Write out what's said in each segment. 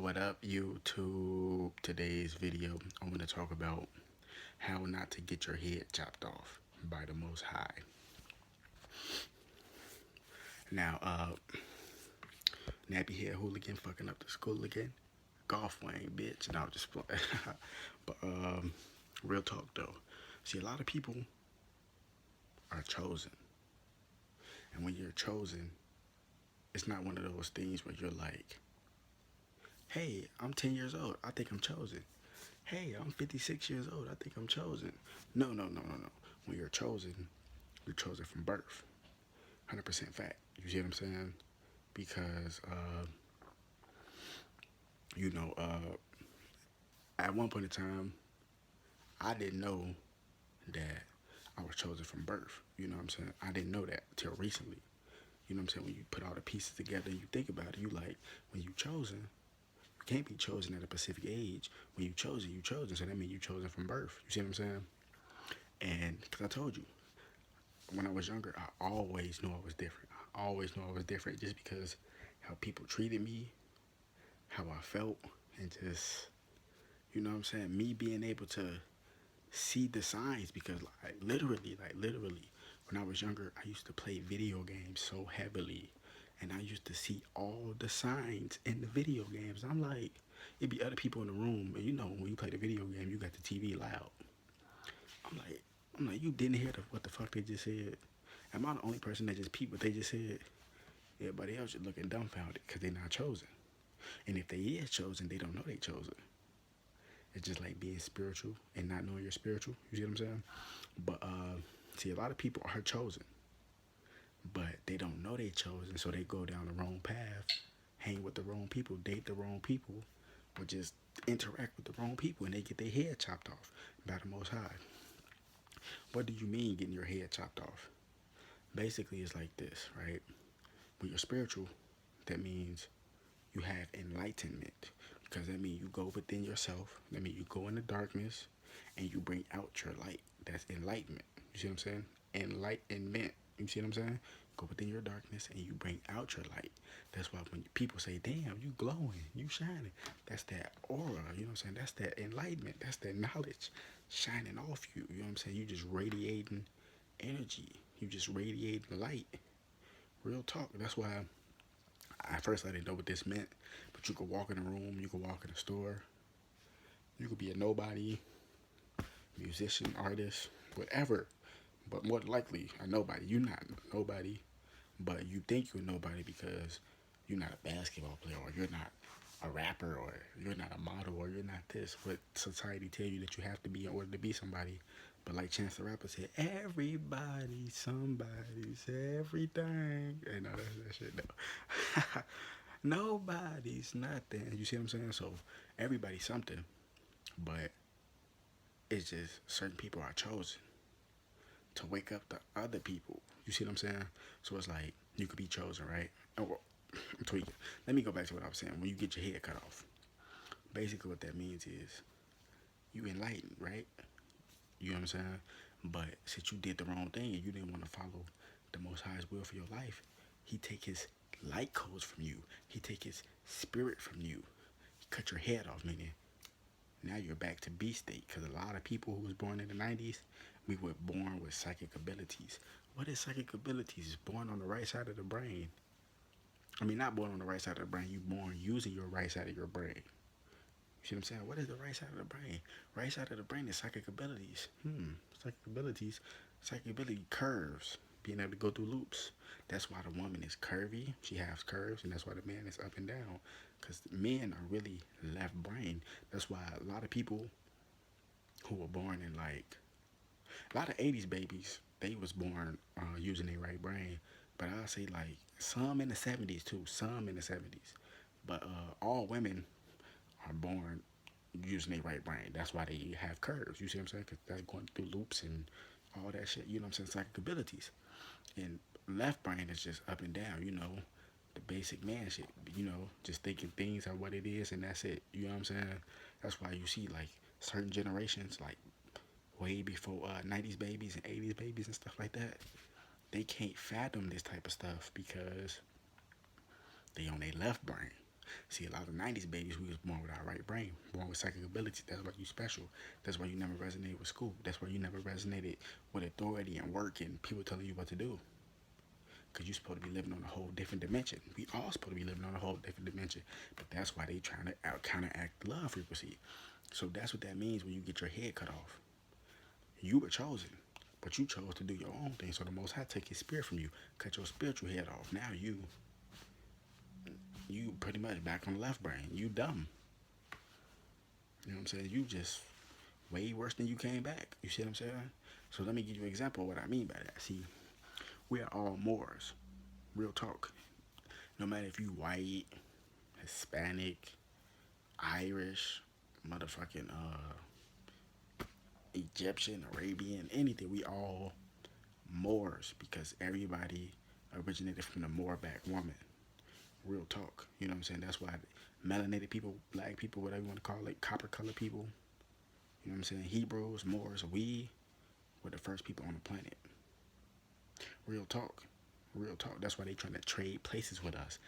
What up, YouTube? Today's video, I'm going to talk about how not to get your head chopped off by the Most High. Now, nappy head hooligan fucking up the school again. Golf wang, bitch. No, just play. But real talk though. See, a lot of people are chosen, and when you're chosen, it's not one of those things where you're like, "Hey, I'm 10 years old. I think I'm chosen." Hey, I'm 56 years old. I think I'm chosen. No, no, no, no, no. When you're chosen from birth. 100% fact. You see what I'm saying? Because, you know, at one point in time, I didn't know that I was chosen from birth. You know what I'm saying? I didn't know that till recently. You know what I'm saying? When you put all the pieces together and you think about it, you like, when you chosen, you can't be chosen at a specific age. When you chosen, you chosen. So that means you chosen from birth. You see what I'm saying? And because I told you, when I was younger, I always knew I was different. I always knew I was different just because how people treated me, how I felt, and just, you know what I'm saying? Me being able to see the signs because, literally, when I was younger, I used to play video games so heavily. And I used to see all the signs in the video games. I'm like, it'd be other people in the room. And you know, when you play the video game, you got the TV loud. I'm like, you didn't hear what the fuck they just said. Am I the only person that just peeped what they just said? Everybody else just looking dumbfounded because they're not chosen. And if they is chosen, they don't know they chosen. It's just like being spiritual and not knowing you're spiritual. You see what I'm saying? But see, a lot of people are chosen, but they don't know they chosen, so they go down the wrong path, hang with the wrong people, date the wrong people, or just interact with the wrong people, and they get their head chopped off by the Most High. What do you mean getting your head chopped off? Basically, it's like this, right? When you're spiritual, that means you have enlightenment. Because that means you go within yourself. That means you go in the darkness and you bring out your light. That's enlightenment. You see what I'm saying? Enlightenment. You see what I'm saying? Go within your darkness and you bring out your light. That's why when people say, damn, you glowing, you shining. That's that aura. You know what I'm saying? That's that enlightenment. That's that knowledge shining off you. You know what I'm saying? You just radiating energy. You just radiating light. Real talk. That's why at first I didn't know what this meant, but you could walk in a room, you could walk in a store, you could be a nobody, musician, artist, whatever, but more likely a nobody. You're not a nobody, but you think you're a nobody because you're not a basketball player, or you're not a rapper, or you're not a model, or you're not this. What society tell you that you have to be in order to be somebody. But like Chance the Rapper said, everybody, somebody's everything. And all that shit, no. Nobody's nothing. You see what I'm saying? So everybody's something, but it's just certain people are chosen to wake up the other people. You see what I'm saying? So it's like you could be chosen, right? Oh, well, I'm tweaking. Let me go back to what I was saying. When you get your head cut off, basically what that means is you enlightened, right? You know what I'm saying? But since you did the wrong thing and you didn't want to follow the Most High's will for your life, He take His light codes from you. He take His spirit from you. He cut your head off, meaning now you're back to beast state. Because a lot of people who was born in the 90s, we were born with psychic abilities. What is psychic abilities? It's born on the right side of the brain. I mean, not born on the right side of the brain. You born using your right side of your brain. You see what I'm saying? What is the right side of the brain? Right side of the brain is psychic abilities. Psychic abilities. Psychic ability curves. Being able to go through loops. That's why the woman is curvy. She has curves. And that's why the man is up and down. Because men are really left brain. That's why a lot of people who were born in like, a lot of 80s babies, they was born using their right brain. But I'll say like some in the 70s too. Some in the 70s. But all women are born using their right brain. That's why they have curves. You see what I'm saying? Because they're going through loops and all that shit. You know what I'm saying? Psychic abilities. And left brain is just up and down. You know, the basic man shit. You know, just thinking things are what it is and that's it. You know what I'm saying? That's why you see like certain generations, like way before 90s babies and 80s babies and stuff like that. They can't fathom this type of stuff because they on their left brain. See, a lot of '90s babies, we was born with our right brain, born with psychic abilities. That's why you special. That's why you never resonated with school. That's why you never resonated with authority and work and people telling you what to do. Because you're supposed to be living on a whole different dimension. We all supposed to be living on a whole different dimension. But that's why they trying to counteract love frequency. So that's what that means when you get your head cut off. You were chosen, but you chose to do your own thing. So the Most High take his spirit from you, cut your spiritual head off. Now you pretty much back on the left brain. You dumb. You know what I'm saying? You just way worse than you came back. You see what I'm saying? So let me give you an example of what I mean by that. See, we are all Moors. Real talk. No matter if you white, Hispanic, Irish, motherfucking Egyptian, Arabian, anything, we all Moors because everybody originated from the Moorback woman. Real talk. You know what I'm saying? That's why melanated people, black people, whatever you want to call it, copper colored people, you know what I'm saying? Hebrews, Moors, we were the first people on the planet. Real talk. Real talk. That's why they trying to trade places with us.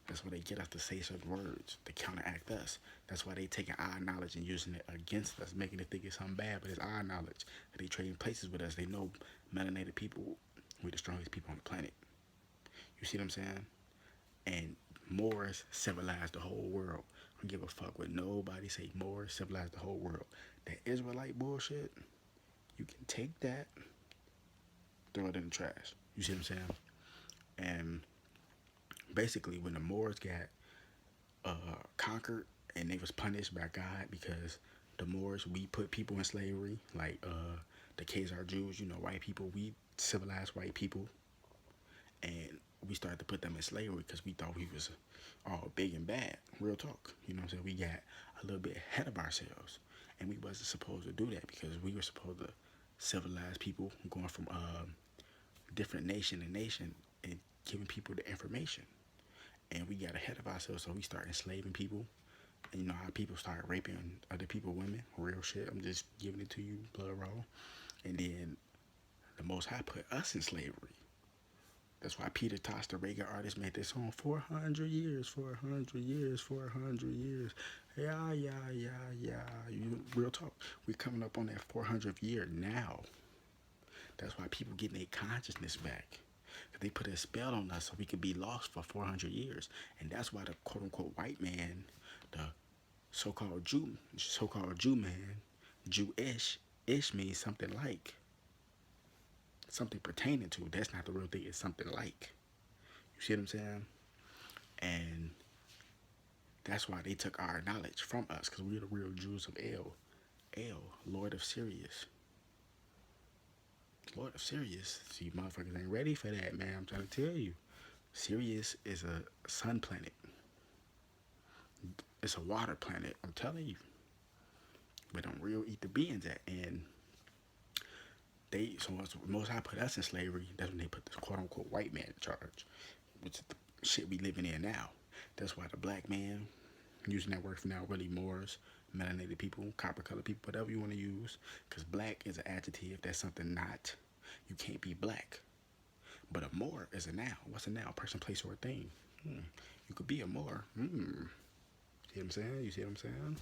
That's why they get us to say certain words to counteract us. That's why they taking our knowledge and using it against us, making it think it's something bad, but it's our knowledge. They trading places with us. They know melanated people, we're the strongest people on the planet. You see what I'm saying? And Moors civilized the whole world. I don't give a fuck what nobody say. Moors civilized the whole world. That Israelite bullshit, you can take that, throw it in the trash. You see what I'm saying? And basically, when the Moors got conquered and they was punished by God because the Moors, we put people in slavery, like the Khazar Jews, you know, white people, we civilized white people, and we started to put them in slavery because we thought we was all big and bad. Real talk. You know what I'm saying? We got a little bit ahead of ourselves. And we wasn't supposed to do that because we were supposed to civilize people going from different nation to nation and giving people the information. And we got ahead of ourselves, so we started enslaving people. And you know how people started raping other people, women, real shit. I'm just giving it to you, blood raw. And then the Most High put us in slavery. That's why Peter Tosh, the reggae artist, made this song 400 years, 400 years, 400 years. Yeah, yeah, yeah, yeah. You, real talk. We're coming up on that 400th year now. That's why people getting their consciousness back. They put a spell on us so we could be lost for 400 years. And that's why the quote unquote white man, the so-called Jew man, Jewish, ish means something like, something pertaining to. That's not the real thing, it's something like. You see what I'm saying? And that's why they took our knowledge from us, because we're the real Jews of El. El, Lord of Sirius. Lord of Sirius. See, motherfuckers ain't ready for that, man. I'm trying to tell you. Sirius is a sun planet. It's a water planet. I'm telling you. Where them real ether beings at. And so once Most High put us in slavery, that's when they put this quote unquote white man in charge. Which is the shit we living in now. That's why the black man, using that word for now, really Moors, melanated people, copper colored people, whatever you want to use. Because black is an adjective. That's something not. You can't be black. But a Moor is a noun. What's a noun? Person, place, or a thing. You could be a Moor. See what I'm saying? You see what I'm saying?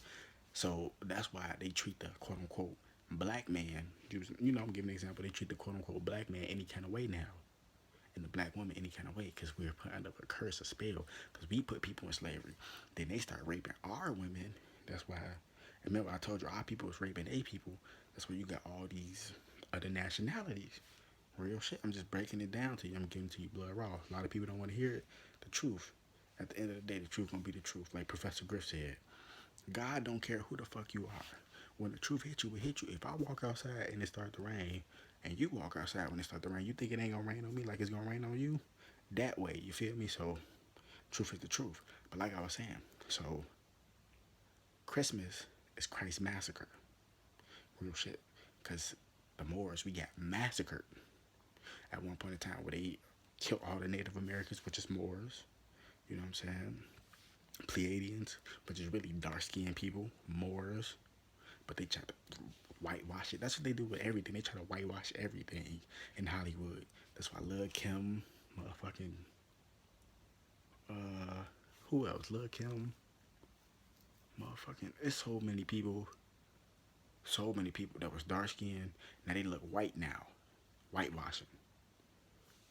So that's why they treat the quote unquote black man, you know, I'm giving an example, they treat the quote unquote black man any kind of way now. And the black woman any kind of way because we're put under a curse, a spell, because we put people in slavery. Then they start raping our women. That's why, remember I told you our people was raping A people. That's why you got all these other nationalities. Real shit. I'm just breaking it down to you. I'm giving it to you blood raw. A lot of people don't want to hear it. The truth. At the end of the day, the truth gonna be the truth. Like Professor Griff said, God don't care who the fuck you are. When the truth hits you, it hit you. If I walk outside and it start to rain, and you walk outside when it start to rain, you think it ain't gonna rain on me like it's gonna rain on you? That way, you feel me? So, truth is the truth. But like I was saying, so Christmas is Christ's massacre. Real shit. Because the Moors, we got massacred at one point in time where they killed all the Native Americans, which is Moors. You know what I'm saying? Pleiadians, which is really dark-skinned people, Moors. But they try to whitewash it. That's what they do with everything. They try to whitewash everything in Hollywood. That's why Lil' Kim, motherfucking, who else? Lil' Kim. Motherfucking, it's so many people that was dark skinned. Now they look white now, whitewashing.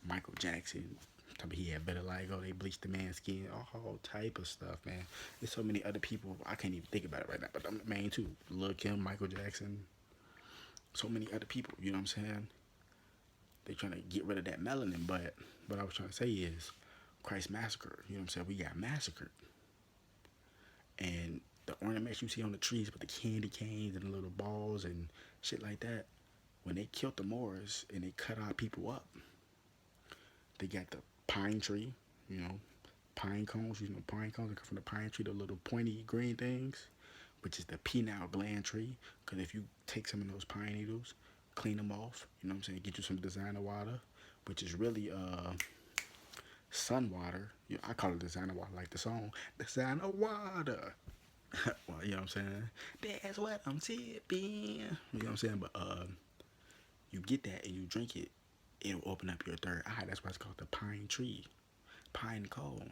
Michael Jackson, tell me he had better vitiligo. They bleached the man's skin, all type of stuff, man. There's so many other people I can't even think about it right now, but I'm the main two. Lil Kim, Michael Jackson, so many other people. You know what I'm saying? They trying to get rid of that melanin, but what I was trying to say is Christ massacre. You know what I'm saying? We got massacred, and the ornaments you see on the trees with the candy canes and the little balls and shit like that. When they killed the Moors and they cut our people up, they got the pine tree, you know, pine cones. You know, pine cones that come from the pine tree, the little pointy green things, which is the pineal gland tree. Because if you take some of those pine needles, clean them off, you know what I'm saying, get you some designer water, which is really sun water. You know, I call it designer water, like the song Designer Water. Well, you know what I'm saying? That's what I'm sipping. You know what I'm saying? But you get that and you drink it, it'll open up your third eye. That's why it's called the pine tree, pine cone,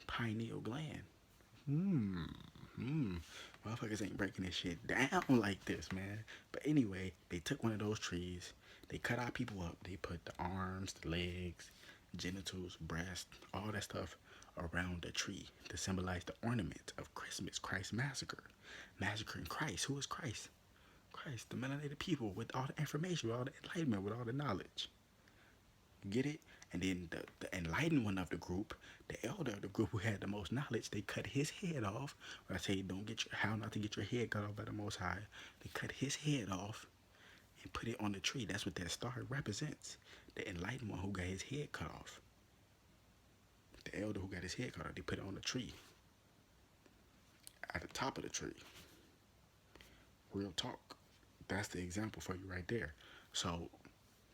pineal gland. Hmm. Hmm. Motherfuckers ain't breaking this shit down like this, man. But anyway, they took one of those trees, they cut our people up, they put the arms, the legs, genitals, breast, all that stuff around the tree to symbolize the ornament of Christmas, Christ massacre. Massacring Christ. Who is Christ? Christ, the melanated people with all the information, with all the enlightenment, with all the knowledge. Get it? And then the enlightened one of the group, the elder of the group who had the most knowledge, they cut his head off. When I say don't get your, how not to get your head cut off by the Most High, they cut his head off and put it on the tree. That's what that star represents. The enlightened one who got his head cut off. The elder who got his head cut off, they put it on the tree. At the top of the tree. Real talk. That's the example for you right there. So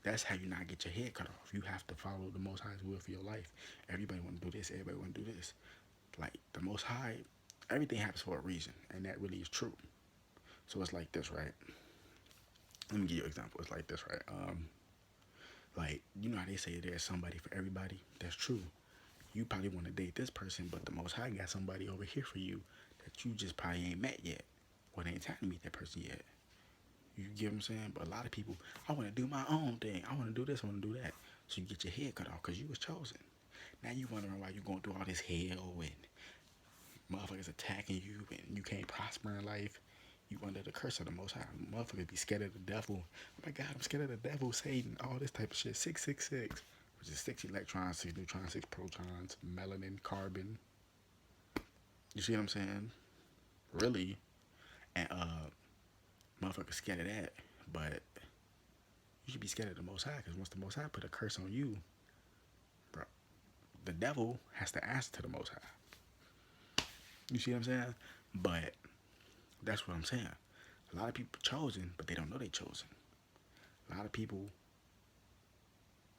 that's how you not get your head cut off. You have to follow the Most High's will for your life. Everybody want to do this. Everybody want to do this. Like the Most High, everything happens for a reason, and that really is true. So it's like this, right? Let me give you an example. It's like this, right? Like you know how they say there's somebody for everybody. That's true. You probably want to date this person, but the Most High got somebody over here for you that you just probably ain't met yet. Well, it ain't time to meet that person yet. You get what I'm saying? But a lot of people, I want to do my own thing. I want to do this. I want to do that. So you get your head cut off because you was chosen. Now you wondering why you going through all this hell and motherfuckers attacking you and you can't prosper in life. You under the curse of the Most High. Motherfuckers be scared of the devil. Oh my God, I'm scared of the devil, Satan, all this type of shit. 666, which is 6 electrons, 6 neutrons, 6 protons, melanin, carbon. You see what I'm saying? Really? And motherfuckers scared of that. But you should be scared of the Most High because once the Most High put a curse on you, bro, the devil has to answer to the Most High. You see what I'm saying? But that's what I'm saying. A lot of people chosen, but they don't know they chosen. A lot of people,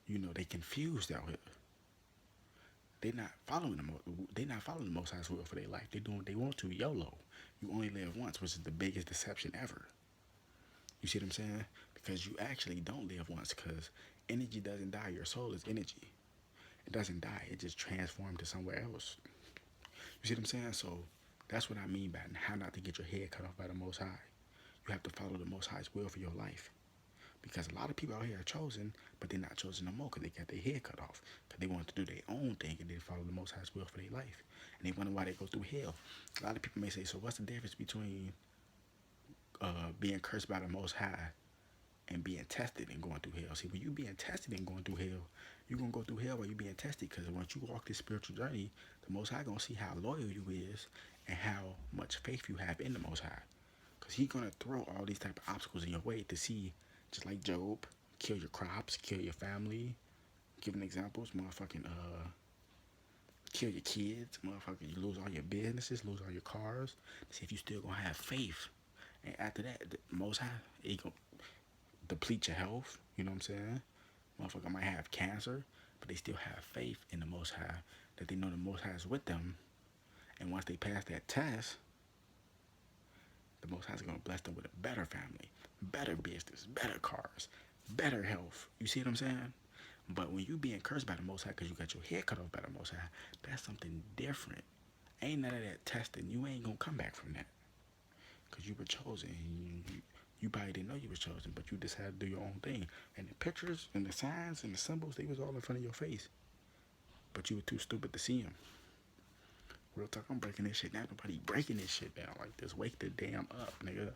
you know, they confused out here. They not following the Most High's will for their life. They doing what they want to. YOLO. You only live once, which is the biggest deception ever. You see what I'm saying? Because you actually don't live once. Because energy doesn't die. Your soul is energy. It doesn't die. It just transforms to somewhere else. You see what I'm saying? So that's what I mean by how not to get your head cut off by the Most High. You have to follow the Most High's will for your life. Because a lot of people out here are chosen, but they're not chosen no more because they got their head cut off. Because they want to do their own thing and they follow the Most High's will for their life. And they wonder why they go through hell. A lot of people may say, so what's the difference between being cursed by the Most High and being tested and going through hell? See, when you being tested and going through hell, you're going to go through hell while you being tested. Because once you walk this spiritual journey, the Most High going to see how loyal you is and how much faith you have in the Most High. Because He's going to throw all these type of obstacles in your way to see, just like Job, kill your crops, kill your family. Giving examples, motherfucking kill your kids, motherfucking you lose all your businesses, lose all your cars. To see if you still gonna have faith. And after that, the Most High, He gonna deplete your health. You know what I'm saying? Motherfucker might have cancer, but they still have faith in the Most High, that they know the Most High is with them. And once they pass that test, the Most High is gonna bless them with a better family, better business, better cars, better health. You see what I'm saying? But when you being cursed by the Most High because you got your head cut off by the Most High, that's something different. Ain't none of that testing. You ain't gonna come back from that. because you were chosen. You probably didn't know you was chosen, but you just had to do your own thing. And the pictures and the signs and the symbols, they was all in front of your face. But you were too stupid to see them. Real talk, I'm breaking this shit down. Nobody breaking this shit down like this. Wake the damn up, nigga.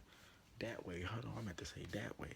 That way. Hold on, I meant to say that way.